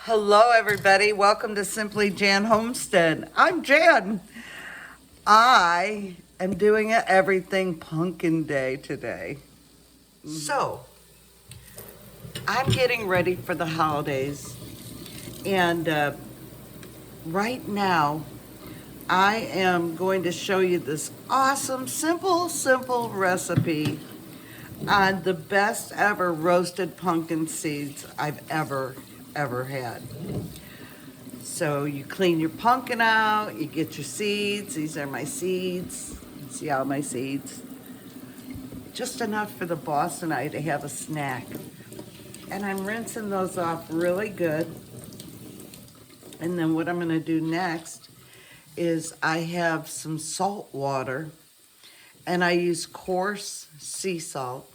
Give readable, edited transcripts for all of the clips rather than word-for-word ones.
Hello, everybody. Welcome to Simply Jan Homestead. I'm Jan. I am doing a everything pumpkin day today. So, I'm getting ready for the holidays, and right now, I am going to show you this awesome, simple recipe on the best ever roasted pumpkin seeds I've ever had. So you clean your pumpkin out, you get your seeds. These are my seeds. See all my seeds? Just enough for the boss and I to have a snack. And I'm rinsing those off really good. And then what I'm gonna do next is I have some salt water and I use coarse sea salt.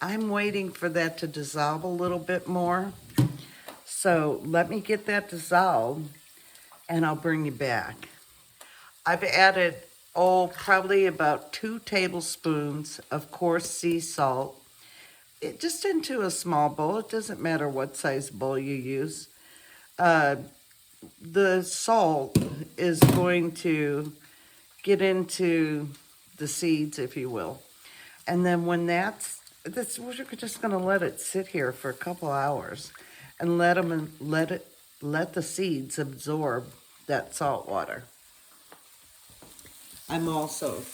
I'm waiting for that to dissolve a little bit more. So let me get that dissolved and I'll bring you back. I've added, probably about 2 tablespoons of coarse sea salt, just into a small bowl. It doesn't matter what size bowl you use. The salt is going to get into the seeds, if you will. And then when we're just gonna let it sit here for a couple hours and let the seeds absorb that salt water. I'm also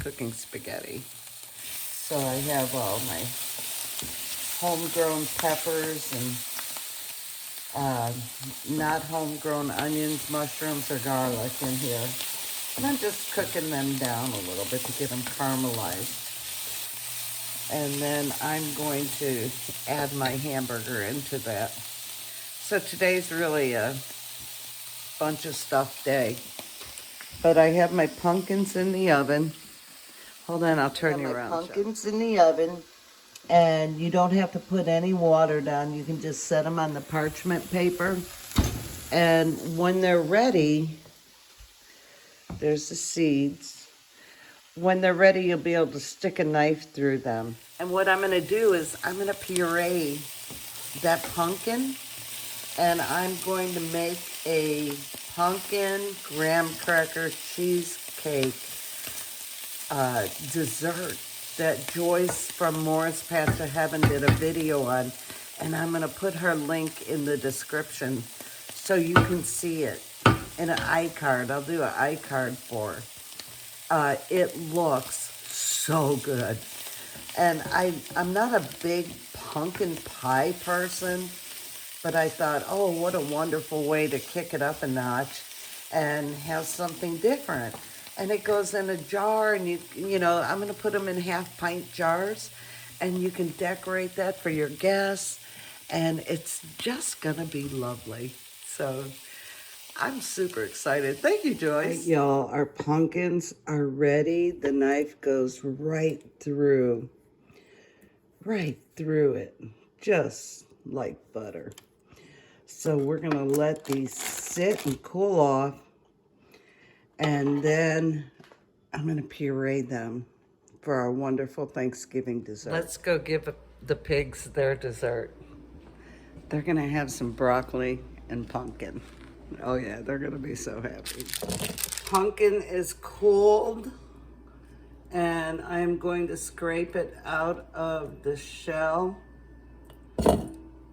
cooking spaghetti. So I have all my homegrown peppers and not homegrown onions, mushrooms, or garlic in here. And I'm just cooking them down a little bit to get them caramelized. And then I'm going to add my hamburger into that. So today's really a bunch of stuff day. But I have my pumpkins in the oven. Hold on, I'll turn you around. Pumpkins in the oven. And you don't have to put any water down. You can just set them on the parchment paper. And when they're ready, there's the seeds. When they're ready, you'll be able to stick a knife through them. And what I'm gonna do is I'm gonna puree that pumpkin, and I'm going to make a pumpkin graham cracker cheesecake dessert that Joyce from Patch of Heaven did a video on, and I'm gonna put her link in the description so you can see it in an iCard. I'll do an iCard for her. It looks so good. And I'm not a big pumpkin pie person, but I thought, oh, what a wonderful way to kick it up a notch and have something different. And it goes in a jar, and you know, I'm gonna put them in 1/2-pint jars, and you can decorate that for your guests, and it's just gonna be lovely. So I'm super excited. Thank you, Joyce. Right, y'all, our pumpkins are ready. The knife goes right through it, just like butter. So we're gonna let these sit and cool off, and then I'm gonna puree them for our wonderful Thanksgiving dessert. Let's go give the pigs their dessert. They're gonna have some broccoli and pumpkin. Oh yeah, they're gonna be so happy. Pumpkin is cold, and I'm going to scrape it out of the shell.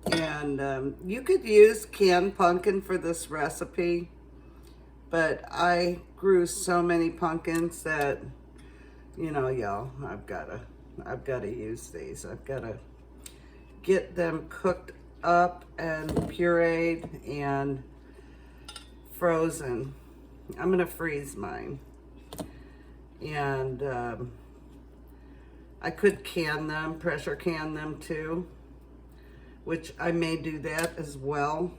And you could use canned pumpkin for this recipe, but I grew so many pumpkins that, you know, y'all, I've gotta use these. I've gotta get them cooked up and pureed and frozen. I'm gonna freeze mine. And I could can them, pressure can them too, which I may do that as well.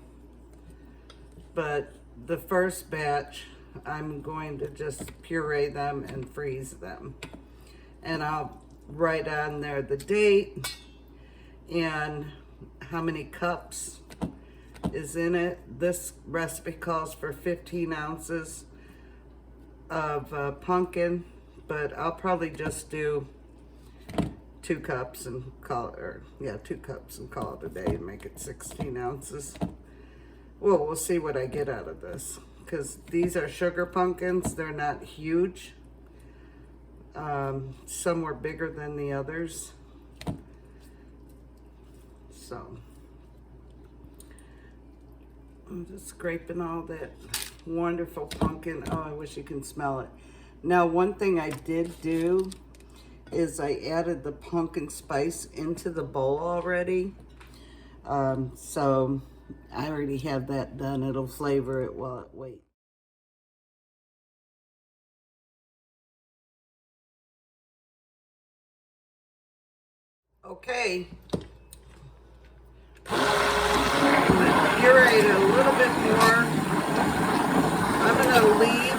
But the first batch, I'm going to just puree them and freeze them. And I'll write on there the date and how many cups is in it. This recipe calls for 15 ounces of pumpkin, but I'll probably just do 2 cups and call it, or yeah, 2 cups and call it a day and make it 16 ounces. Well, we'll see what I get out of this, because these are sugar pumpkins. They're not huge. Some were bigger than the others. So I'm just scraping all that wonderful pumpkin. Oh, I wish you can smell it. Now, one thing I did do is I added the pumpkin spice into the bowl already. So I already have that done. It'll flavor it while it waits. Okay. I'm gonna puree it a little bit more. I'm gonna leave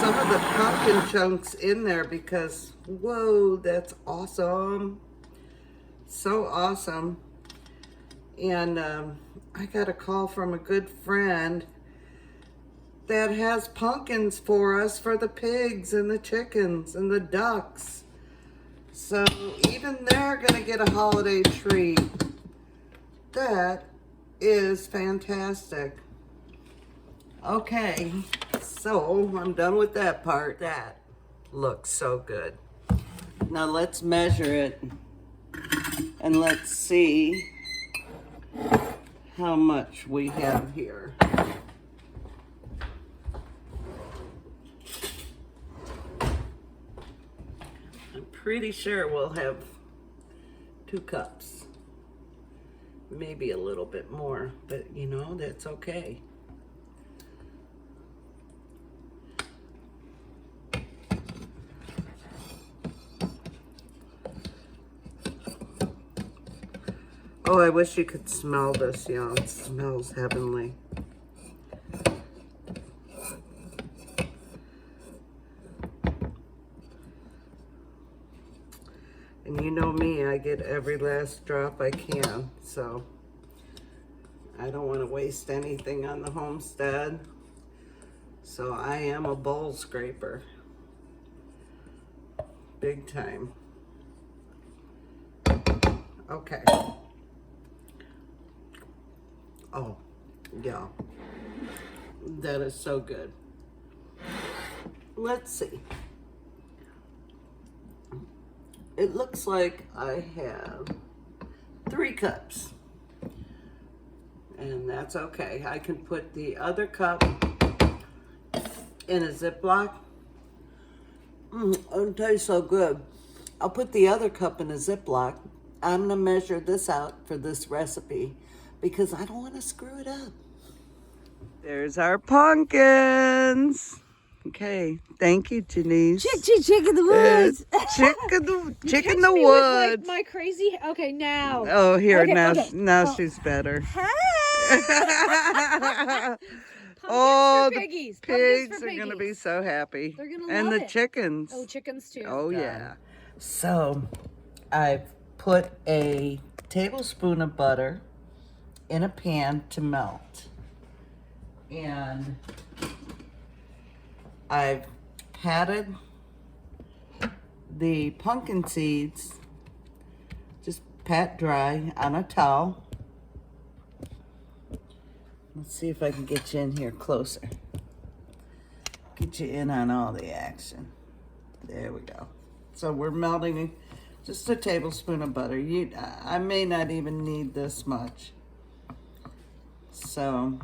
some of the pumpkin chunks in there because, whoa, that's awesome. So awesome. And I got a call from a good friend that has pumpkins for us for the pigs and the chickens and the ducks. So even they're gonna get a holiday treat. That is fantastic. Okay, so I'm done with that part. That looks so good. Now let's measure it and let's see how much we have here. I'm pretty sure we'll have 2 cups. Maybe a little bit more, but you know, that's okay. Oh, I wish you could smell this, y'all. It smells heavenly. And you know me, I get every last drop I can, so I don't want to waste anything on the homestead. So I am a bowl scraper. Big time. Okay. Oh, yeah. That is so good. Let's see. It looks like I have 3 cups. And that's okay. I can put the other cup in a Ziploc. It tastes so good. I'll put the other cup in a Ziploc. I'm gonna measure this out for this recipe because I don't want to screw it up. There's our pumpkins. Okay, thank you, Janice. Chick in the woods. Chick in the woods. Like my crazy. Okay, now. Oh, here okay, now. Okay. Now she's better. Oh, the piggies. pigs are gonna be so happy. They're gonna and love the it. chickens. Oh, chickens too. Oh yeah. So I've put a tablespoon of butter in a pan to melt. And I've patted the pumpkin seeds, just pat dry on a towel. Let's see if I can get you in here closer. Get you in on all the action. There we go. So we're melting just a tablespoon of butter. I may not even need this much. So,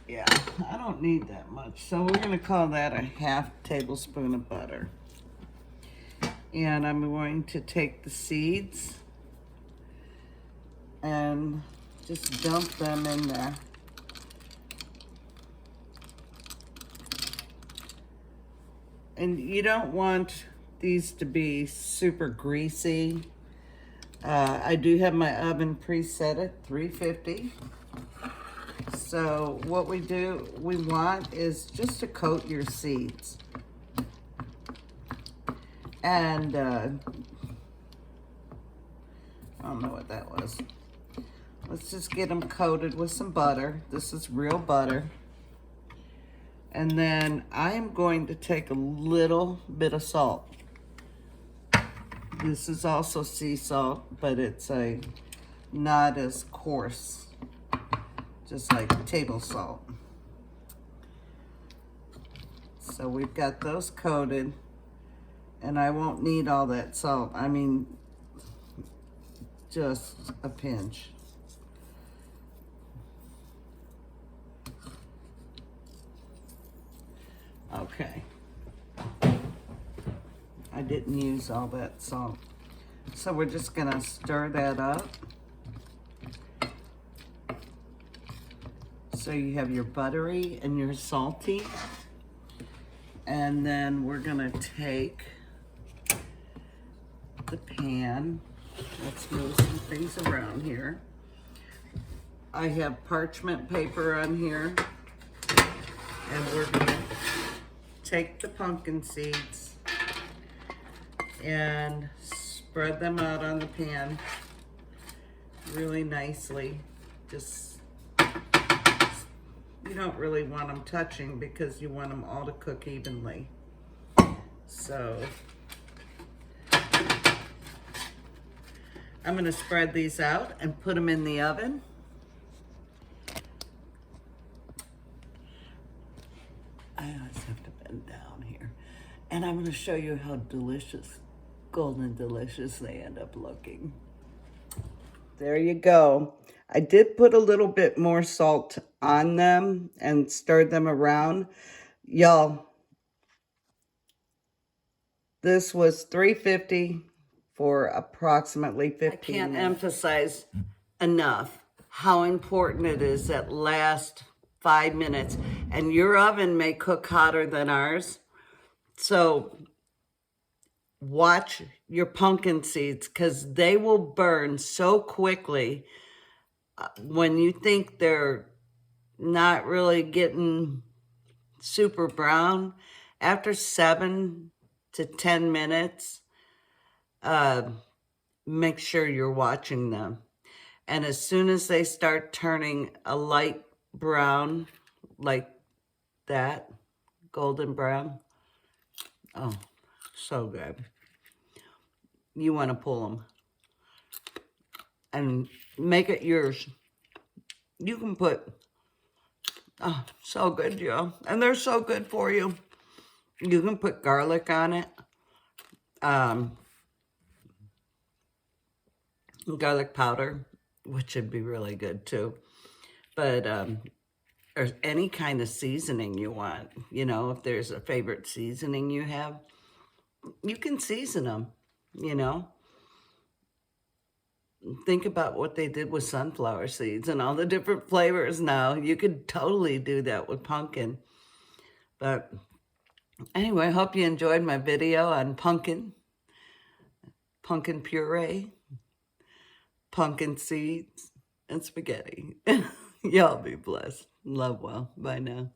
yeah, I don't need that much. So we're gonna call that a 1/2 tablespoon of butter. And I'm going to take the seeds and just dump them in there. And you don't want these to be super greasy. I do have my oven preset at 350. So what we want is just to coat your seeds. And I don't know what that was. Let's just get them coated with some butter. This is real butter. And then I'm going to take a little bit of salt. This is also sea salt, but it's not as coarse, just like table salt. So we've got those coated, and I won't need all that salt. I mean, just a pinch. Okay. I didn't use all that salt. So we're just gonna stir that up. So you have your buttery and your salty. And then we're gonna take the pan. Let's move some things around here. I have parchment paper on here. And we're gonna take the pumpkin seeds and spread them out on the pan really nicely. Just, you don't really want them touching because you want them all to cook evenly. So I'm gonna spread these out and put them in the oven. I always have to bend down here. And I'm gonna show you how delicious, golden delicious they end up looking. There you go. I did put a little bit more salt on them and stirred them around. Y'all, this was $3.50 for approximately 15 minutes. I can't emphasize enough how important it is that last 5 minutes. And your oven may cook hotter than ours. So watch your pumpkin seeds because they will burn so quickly when you think they're not really getting super brown. After 7 to 10 minutes, make sure you're watching them. And as soon as they start turning a light brown, like that, golden brown, oh, so good. You want to pull them and make it yours. You can put, oh, so good, Joe. And they're so good for you. You can put garlic on it. Garlic powder, which would be really good too. But or any kind of seasoning you want. You know, if there's a favorite seasoning you have, you can season them, you know. Think about what they did with sunflower seeds and all the different flavors now. You could totally do that with pumpkin. But anyway, I hope you enjoyed my video on pumpkin puree, pumpkin seeds, and spaghetti. Y'all be blessed. Love well. Bye now.